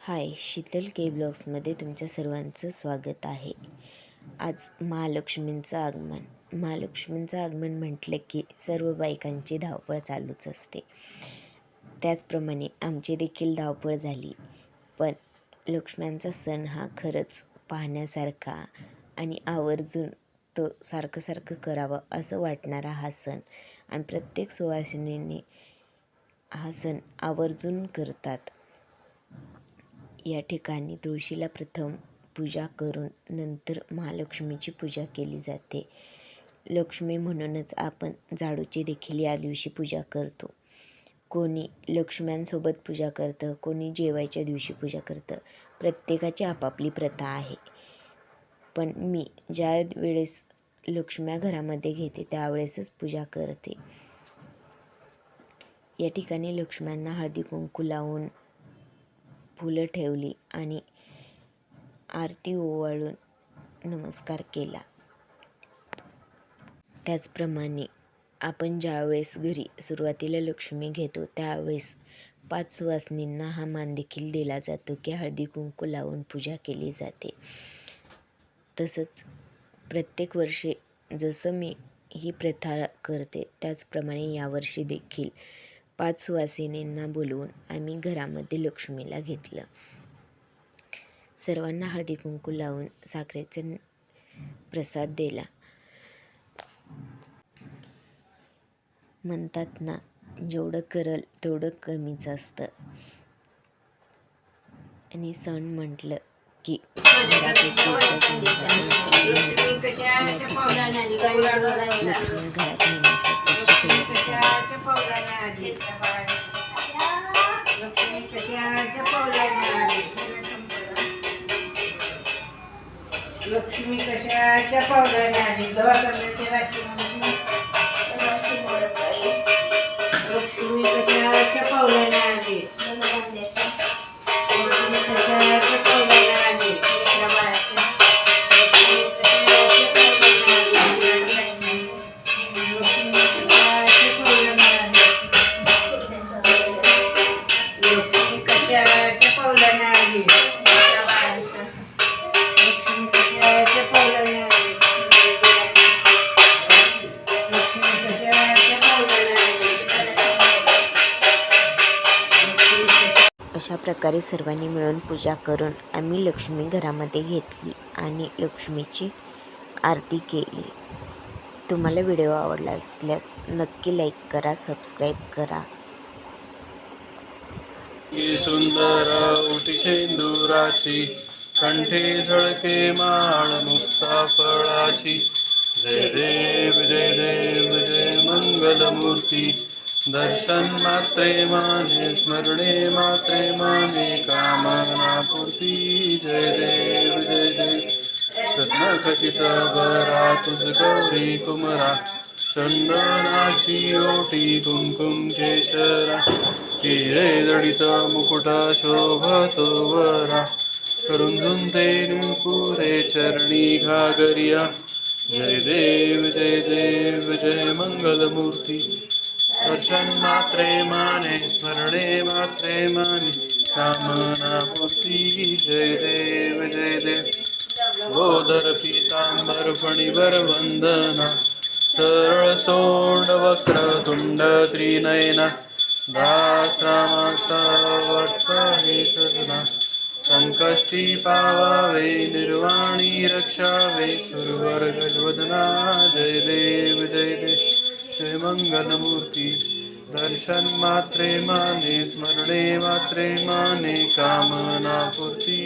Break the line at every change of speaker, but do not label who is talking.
हाय, शीतल के ब्लॉग्समध्ये तुमच्या सर्वांचं स्वागत आहे. आज महालक्ष्मींचं आगमन. महालक्ष्मींचं आगमन म्हटलं की सर्व बायकांची धावपळ चालूच असते. त्याचप्रमाणे आमची देखील धावपळ झाली. पण लक्ष्म्यांचा सण हा खरंच पाहण्यासारखा आणि आवर्जून तो सारखं करावा असं वाटणारा हा सण आणि प्रत्येक सुवासिनीने हा सण आवर्जून करतात. या ठिकाणी तुळशीला प्रथम पूजा करून नंतर महालक्ष्मीची पूजा केली जाते. लक्ष्मी म्हणूनच आपण झाडूची देखील या दिवशी पूजा करतो. कोणी लक्ष्म्यांसोबत पूजा करतं, कोणी जेवायच्या दिवशी पूजा करतं. प्रत्येकाची आपापली प्रथा आहे. पण मी ज्या वेळेस लक्ष्म्या घरामध्ये घेते त्यावेळेसच पूजा करते. या ठिकाणी लक्ष्म्यांना हळदी कुंकू लावून फुलं ठेवली आणि आरती ओवाळून नमस्कार केला. त्याचप्रमाणे आपण ज्यावेळेस घरी सुरुवातीला लक्ष्मी घेतो त्यावेळेस 5 सुवासिनींना हा मान देखील दिला जातो की हळदी कुंकू लावून पूजा केली जाते. तसंच प्रत्येक वर्षी जसं मी ही प्रथा करते त्याचप्रमाणे यावर्षी देखील 5 सुवासिनींना बोलवून आम्ही घरामध्ये लक्ष्मीला घेतलं. सर्वांना हळदी कुंकू लावून साखरेचा प्रसाद दिला. म्हणतात ना, जेवढं करल तेवढं कमीच असतं. आणि सण म्हटलं की लक्ष्मी घरात
लक्ष्मी कशाच्या पावलाने आली दवाखान्याच्या राशीमध्ये लक्ष्मी कशाच्या पावलाने आली लक्ष्मी कशाच्या पावलाने आली
अशा प्रकारे सर्वांनी मिळून पूजा करून आम्ही लक्ष्मी घरामध्ये घेतली आणि लक्ष्मीची आरती केली. तुम्हाला व्हिडिओ आवडला असल्यास नक्की लाईक करा, सबस्क्राईब करा.
सुंदर उटी शेंदुराची कंठे झळके माळ मुक्ता फळाची. जय देव जय देव जय मंगलमूर्ती. दर्शन मात्रे माने स्मरणे मात्रे माने कामना पूर्ती. जय देव जय देव रत्नखचित बरा तुझ गौरी कुमरा. चंदनाची ओटी कुंकुम केशरा. हिरे जडित मुकुट शोभतो वरा. रुंधुंते पुरे चरणी घागरिया. जय देव जय देव जय मंगलमूर्ती. दर्शन मात्रे माने स्मरणे मात्रे माने कामना पूर्ती. जय देव जय देव गोधर पीतांबर फणीवर वंदना. सरळ सोंड वक्र तुंड त्रिनयना. दास रामाचा वाटपाहे सजना. संकष्टी पावावे निर्वाणी रक्षावे सुरवर गजवदना. जय देव जय देव जय मंगलमूर्ती. दर्शन मात्रे माने स्मरणे मात्रे माने कामना पूर्ती.